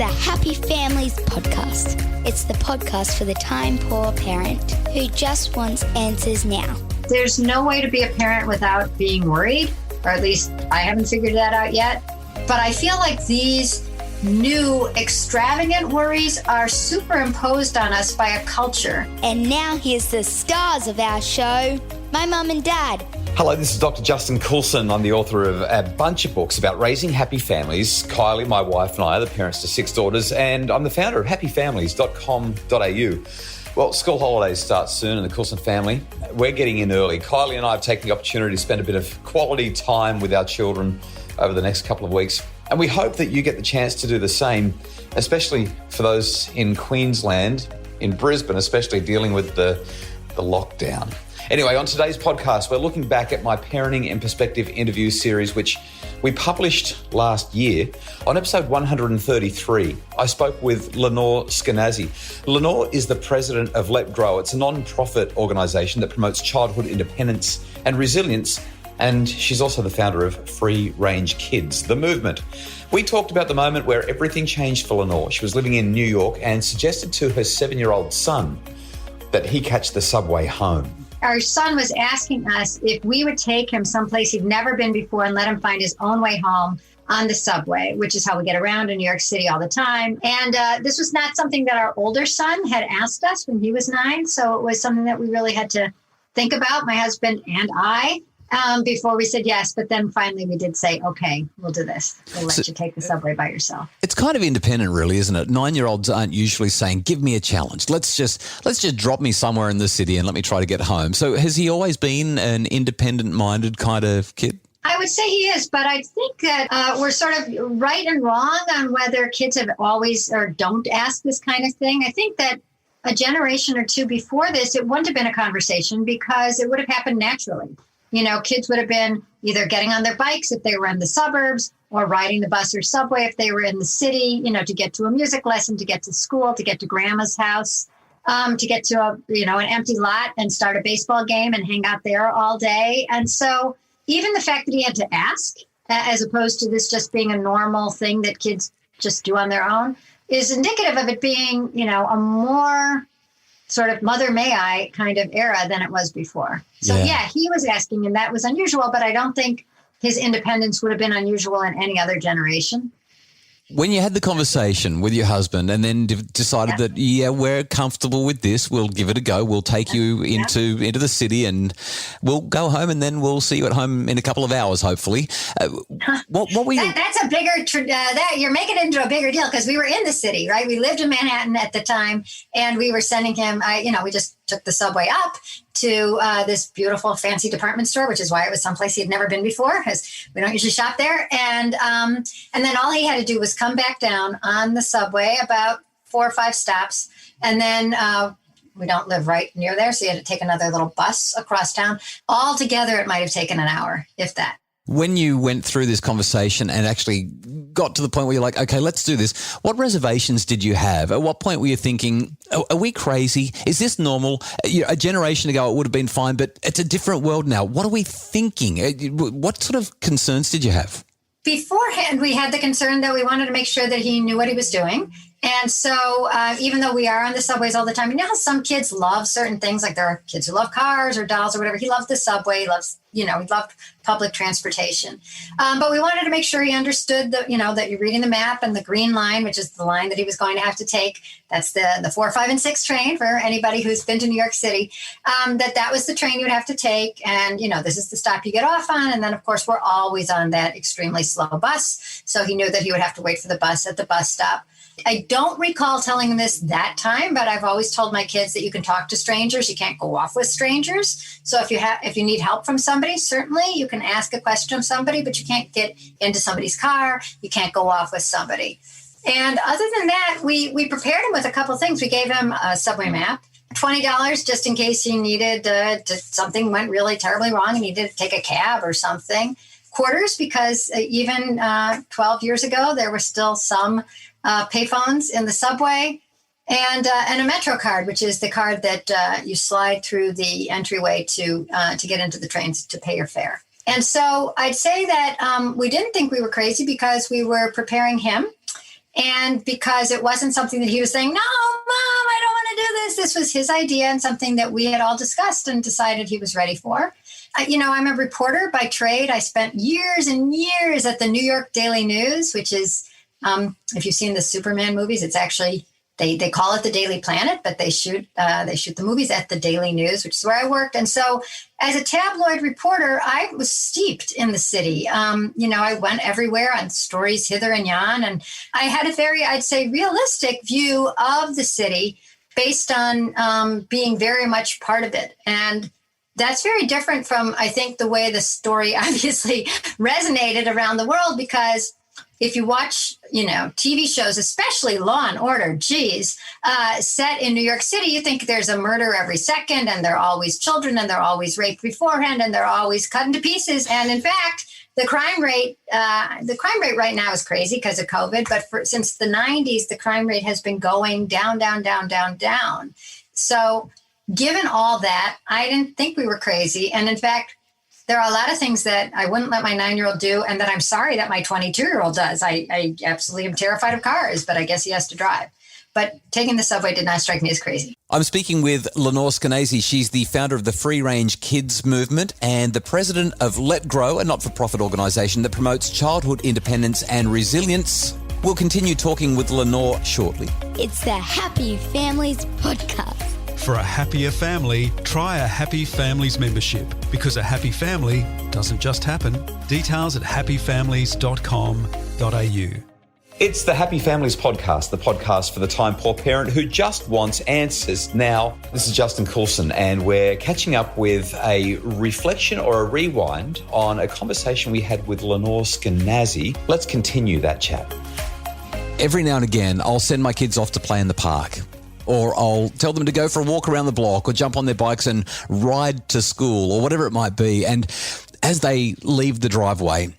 the Happy Families podcast. It's the podcast for the time-poor parent who just wants answers now. There's no way to be a parent without being worried, or at least I haven't figured that out yet. But I feel like these new extravagant worries are superimposed on us by a culture. And now here's the stars of our show, my mum and dad. Hello, this is Dr. Justin Coulson. I'm the author of a bunch of books about raising happy families. Kylie, my wife, and I are the parents to 6 daughters, and I'm the founder of happyfamilies.com.au. Well, school holidays start soon in the Coulson family. We're getting in early. Kylie and I have taken the opportunity to spend a bit of quality time with our children over the next couple of weeks. And we hope that you get the chance to do the same, especially for those in Queensland, in Brisbane, especially dealing with the lockdown. Anyway, on today's podcast, we're looking back at my Parenting in Perspective interview series, which we published last year. On episode 133, I spoke with Lenore Skenazy. Lenore is the president of Let Grow. It's a non-profit organisation that promotes childhood independence and resilience, and she's also the founder of Free Range Kids, the movement. We talked about the moment where everything changed for Lenore. She was living in New York and suggested to her 7-year-old son that he catch the subway home. Our son was asking us if we would take him someplace he'd never been before and let him find his own way home on the subway, which is how we get around in New York City all the time. And this was not something that our older son had asked us when he was 9. So it was something that we really had to think about, my husband and I, before we said yes. But then finally we did say, okay, we'll do this. We'll let you take the subway by yourself. It's kind of independent, really, isn't it? 9-year-olds aren't usually saying, give me a challenge. Let's just drop me somewhere in the city and let me try to get home. So has he always been an independent-minded kind of kid? I would say he is, but I think that we're sort of right and wrong on whether kids have always or don't ask this kind of thing. I think that a generation or two before this, it wouldn't have been a conversation because it would have happened naturally. You know, kids would have been either getting on their bikes if they were in the suburbs or riding the bus or subway if they were in the city, you know, to get to a music lesson, to get to school, to get to grandma's house, to get to an empty lot and start a baseball game and hang out there all day. And so even the fact that he had to ask, as opposed to this just being a normal thing that kids just do on their own, is indicative of it being, you know, a more sort of mother may I kind of era than it was before. So yeah, he was asking and that was unusual, but I don't think his independence would have been unusual in any other generation. When you had the conversation with your husband and then decided that, we're comfortable with this, we'll give it a go, we'll take you into the city and we'll go home and then we'll see you at home in a couple of hours, hopefully. What were you... That's a bigger... you're making it into a bigger deal because we were in the city, right? We lived in Manhattan at the time and we were sending him, we just took the subway up to this beautiful fancy department store, which is why it was someplace he had never been before, because we don't usually shop there. And then all he had to do was come back down on the subway about 4 or 5 stops. And then we don't live right near there, so he had to take another little bus across town. Altogether, it might have taken an hour, if that. When you went through this conversation and actually got to the point where you're like, okay, let's do this, what reservations did you have? At what point were you thinking, are we crazy? Is this normal? A generation ago, it would have been fine, but it's a different world now. What are we thinking? What sort of concerns did you have? Beforehand, we had the concern that we wanted to make sure that he knew what he was doing. And so even though we are on the subways all the time, you know how some kids love certain things, like there are kids who love cars or dolls or whatever. He loved the subway. He loves, he loved public transportation. But we wanted to make sure he understood that, that you're reading the map and the green line, which is the line that he was going to have to take. That's the 4, 5, and 6 train for anybody who's been to New York City, that was the train you would have to take. And, this is the stop you get off on. And then, of course, we're always on that extremely slow bus. So he knew that he would have to wait for the bus at the bus stop. I don't recall telling him this that time, but I've always told my kids that you can talk to strangers. You can't go off with strangers. So if you need help from somebody, certainly you can ask a question of somebody, but you can't get into somebody's car. You can't go off with somebody. And other than that, we prepared him with a couple of things. We gave him a subway map, $20 just in case he needed something went really terribly wrong and he needed to take a cab or something. Quarters, because even 12 years ago, there were still some payphones in the subway, and a Metro card, which is the card that you slide through the entryway to get into the trains to pay your fare. And so I'd say that we didn't think we were crazy because we were preparing him And because it wasn't something that he was saying, no, Mom, I don't want to do this. This was his idea and something that we had all discussed and decided he was ready for. I'm a reporter by trade. I spent years and years at the New York Daily News, which is, if you've seen the Superman movies, it's actually, they call it the Daily Planet, but they shoot the movies at the Daily News, which is where I worked. And so as a tabloid reporter, I was steeped in the city. I went everywhere on stories hither and yon. And I had a very, I'd say, realistic view of the city based on being very much part of it. And that's very different from, I think, the way the story obviously resonated around the world, because if you watch, TV shows, especially Law and Order, set in New York City, you think there's a murder every second, and they're always children, and they're always raped beforehand, and they're always cut into pieces. And in fact, the crime rate right now is crazy because of COVID. But since the 90s, the crime rate has been going down, down, down, down, down. So given all that, I didn't think we were crazy. And in fact, there are a lot of things that I wouldn't let my 9-year-old do, and that I'm sorry that my 22-year-old does. I absolutely am terrified of cars, but I guess he has to drive. But taking the subway did not strike me as crazy. I'm speaking with Lenore Skenazy. She's the founder of the Free Range Kids Movement and the president of Let Grow, a not-for-profit organisation that promotes childhood independence and resilience. We'll continue talking with Lenore shortly. It's the Happy Families Podcast. For a happier family, try a Happy Families membership, because a happy family doesn't just happen. Details at happyfamilies.com.au. It's the Happy Families Podcast, the podcast for the time-poor parent who just wants answers. Now, this is Justin Coulson, and we're catching up with a reflection or a rewind on a conversation we had with Lenore Skenazy. Let's continue that chat. Every now and again, I'll send my kids off to play in the park. Or I'll tell them to go for a walk around the block or jump on their bikes and ride to school or whatever it might be. And as they leave the driveway,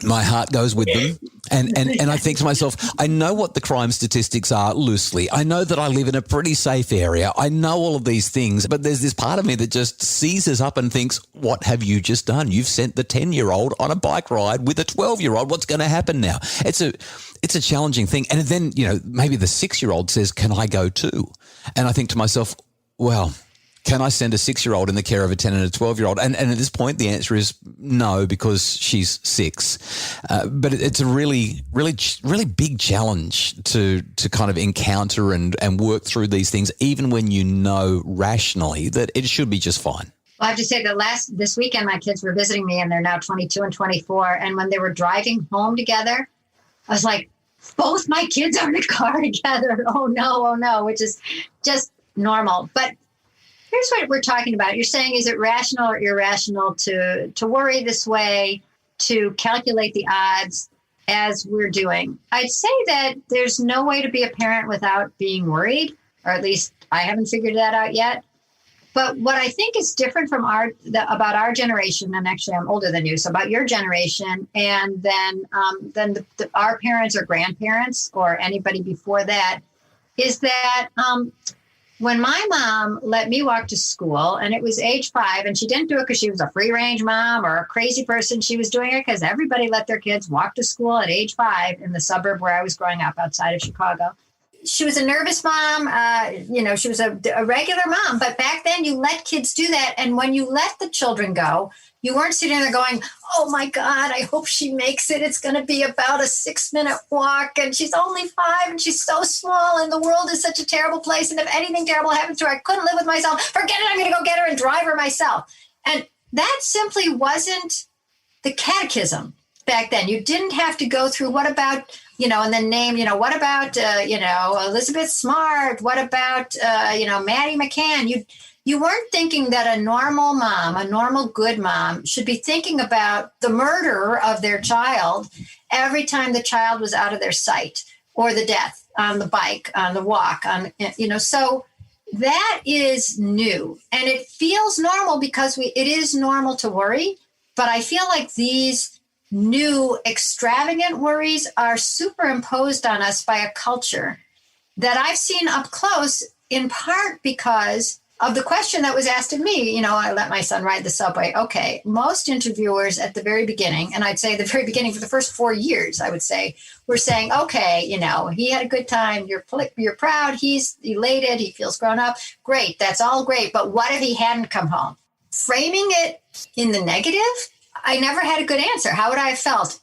my heart goes with them. And I think to myself, I know what the crime statistics are loosely. I know that I live in a pretty safe area. I know all of these things, but there's this part of me that just seizes up and thinks, what have you just done? You've sent the 10-year-old on a bike ride with a 12-year-old. What's going to happen now? It's a challenging thing. And then, maybe the 6-year-old says, can I go too? And I think to myself, well, can I send a 6-year-old in the care of a 10 and a 12-year-old? And at this point, the answer is no, because she's 6. But it's a really, really, really big challenge to kind of encounter and work through these things, even when you know rationally that it should be just fine. Well, I have to say that this weekend, my kids were visiting me, and they're now 22 and 24. And when they were driving home together, I was like, both my kids are in a car together. Oh no, which is just normal. But here's what we're talking about. You're saying, is it rational or irrational to worry this way, to calculate the odds as we're doing? I'd say that there's no way to be a parent without being worried, or at least I haven't figured that out yet. But what I think is different from about our generation, and actually I'm older than you, so about your generation, and then our parents or grandparents or anybody before that, is that when my mom let me walk to school, and it was age 5, and she didn't do it because she was a free range mom or a crazy person. She was doing it because everybody let their kids walk to school at age 5 in the suburb where I was growing up outside of Chicago. She was a nervous mom. She was a regular mom. But back then you let kids do that. And when you let the children go, you weren't sitting there going, oh, my God, I hope she makes it. It's going to be about a 6-minute walk. And she's only 5 and she's so small. And the world is such a terrible place. And if anything terrible happens to her, I couldn't live with myself. Forget it. I'm going to go get her and drive her myself. And that simply wasn't the catechism back then. You didn't have to go through what about, and then name, what about, Elizabeth Smart? What about, Maddie McCann? You weren't thinking that a normal mom, a normal good mom, should be thinking about the murder of their child every time the child was out of their sight, or the death on the bike, on the walk, so that is new. And it feels normal because it is normal to worry. But I feel like these new extravagant worries are superimposed on us by a culture that I've seen up close, in part because of the question that was asked of me, I let my son ride the subway. Okay, most interviewers at the very beginning, and I'd say the very beginning for the first 4 years, I would say, were saying, okay, he had a good time. You're proud. He's elated. He feels grown up. Great. That's all great. But what if he hadn't come home? Framing it in the negative, I never had a good answer. How would I have felt?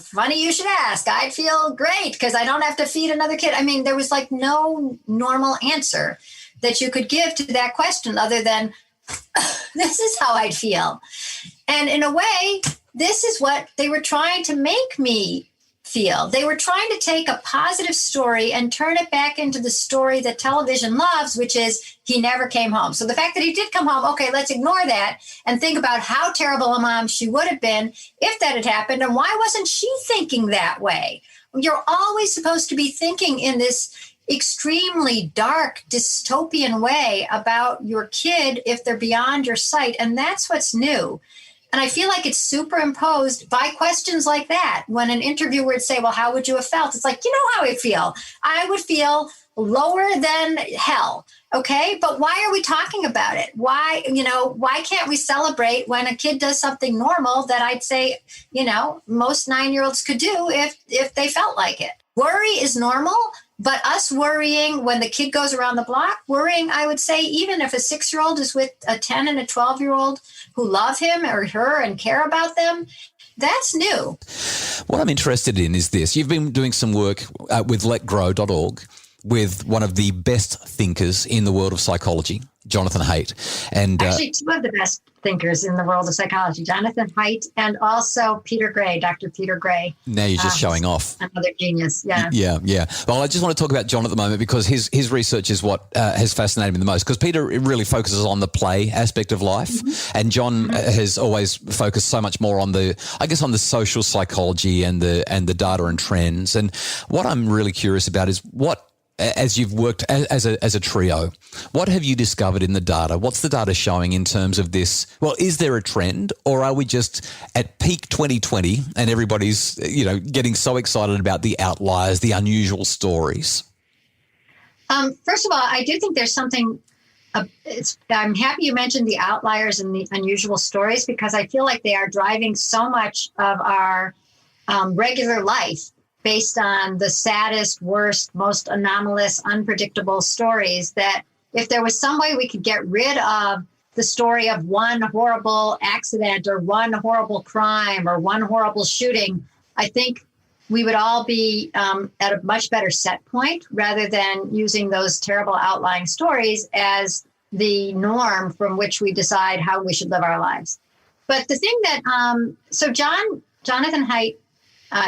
Funny you should ask. I'd feel great because I don't have to feed another kid. I mean, there was like no normal answer that you could give to that question other than this is how I'd feel. And in a way, this is what they were trying to make me feel. They were trying to take a positive story and turn it back into the story that television loves, which is he never came home. So the fact that he did come home, okay, let's ignore that and think about how terrible a mom she would have been if that had happened. And why wasn't she thinking that way? You're always supposed to be thinking in this extremely dark, dystopian way about your kid if they're beyond your sight. And that's what's new. And I feel like it's superimposed by questions like that. When an interviewer would say, well, how would you have felt? It's like, you know how I feel. I would feel lower than hell. Okay. But why are we talking about it? Why can't we celebrate when a kid does something normal that I'd say, most 9-year-olds could do if they felt like it? Worry is normal. But us worrying when the kid goes around the block, worrying, I would say, even if a 6-year-old is with a 10 and a 12-year-old who love him or her and care about them, that's new. What I'm interested in is this. You've been doing some work with letgrow.org with one of the best thinkers in the world of psychology, Jonathan Haidt. And actually, two of the best thinkers in the world of psychology, Jonathan Haidt and also Peter Gray, Dr. Peter Gray. Now you're just showing off. Another genius, yeah. Yeah. Well, I just want to talk about John at the moment because his research is what has fascinated me the most, because Peter really focuses on the play aspect of life, and John has always focused so much more on the social psychology and the data and trends. And what I'm really curious about is as you've worked as a trio, what have you discovered in the data? What's the data showing in terms of this? Well, is there a trend, or are we just at peak 2020 and everybody's, getting so excited about the outliers, the unusual stories? First of all, I do think there's something. I'm happy you mentioned the outliers and the unusual stories, because I feel like they are driving so much of our regular life, based on the saddest, worst, most anomalous, unpredictable stories, that if there was some way we could get rid of the story of one horrible accident or one horrible crime or one horrible shooting, I think we would all be at a much better set point, rather than using those terrible outlying stories as the norm from which we decide how we should live our lives. But the thing that, Jonathan Haidt,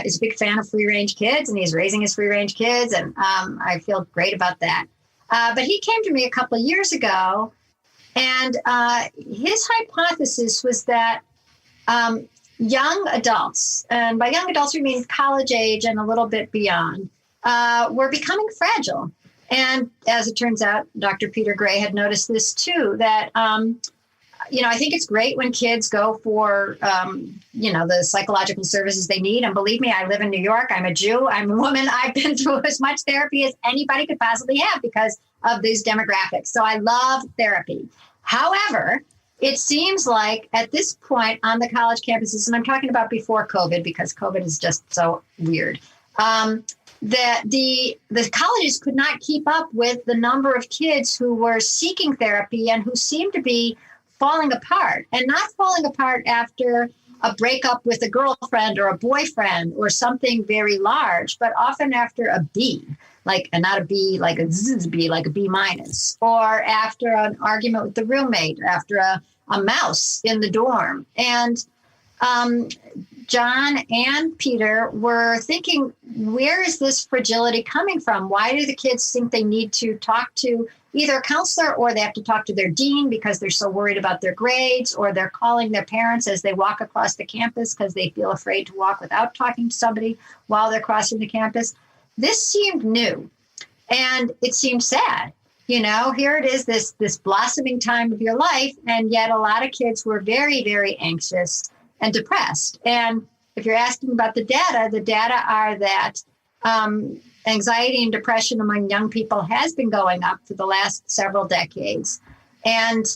is a big fan of free-range kids, and he's raising his free-range kids, and I feel great about that. But he came to me a couple of years ago, and his hypothesis was that young adults, and by young adults we mean college age and a little bit beyond, were becoming fragile. And as it turns out, Dr. Peter Gray had noticed this too, that I think it's great when kids go for, the psychological services they need. And believe me, I live in New York. I'm a Jew. I'm a woman. I've been through as much therapy as anybody could possibly have because of these demographics. So I love therapy. However, it seems like at this point on the college campuses, and I'm talking about before COVID because COVID is just so weird, that the colleges could not keep up with the number of kids who were seeking therapy and who seemed to be falling apart, and not falling apart after a breakup with a girlfriend or a boyfriend or something very large, but often after a B, and not a B like a Z B, like a B minus, or after an argument with the roommate, after a mouse in the dorm. And John and Peter were thinking, where is this fragility coming from? Why do the kids think they need to talk to either a counselor, or they have to talk to their dean because they're so worried about their grades, or they're calling their parents as they walk across the campus because they feel afraid to walk without talking to somebody while they're crossing the campus? This seemed new, and it seemed sad. Here it is, this blossoming time of your life, and yet a lot of kids were very, very anxious and depressed. And if you're asking about the data are that anxiety and depression among young people has been going up for the last several decades. And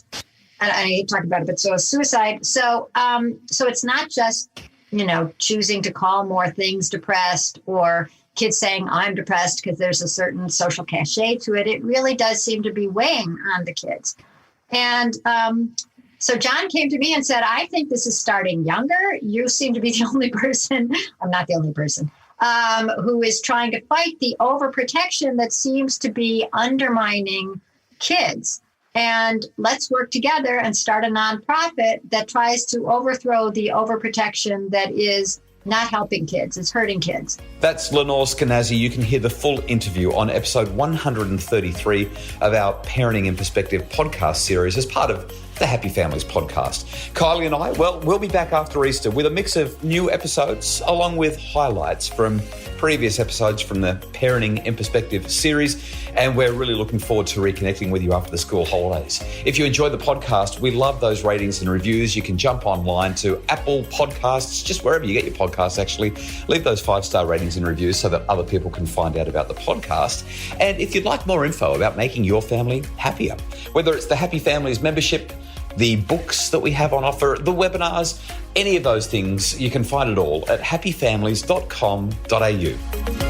I hate to talk about it, but so is suicide. So it's not just, choosing to call more things depressed or kids saying I'm depressed because there's a certain social cachet to it. It really does seem to be weighing on the kids. And so John came to me and said, I think this is starting younger. You seem to be the only person, I'm not the only person, who is trying to fight the overprotection that seems to be undermining kids. And let's work together and start a nonprofit that tries to overthrow the overprotection that is not helping kids. It's hurting kids. That's Lenore Skenazy. You can hear the full interview on episode 133 of our Parenting in Perspective podcast series as part of the Happy Families podcast. Kylie and I, we'll be back after Easter with a mix of new episodes along with highlights from previous episodes from the Parenting in Perspective series. And we're really looking forward to reconnecting with you after the school holidays. If you enjoy the podcast, we love those ratings and reviews. You can jump online to Apple Podcasts, just wherever you get your podcasts, actually. Leave those 5-star ratings and reviews so that other people can find out about the podcast. And if you'd like more info about making your family happier, whether it's the Happy Families membership, the books that we have on offer, the webinars, any of those things, you can find it all at happyfamilies.com.au.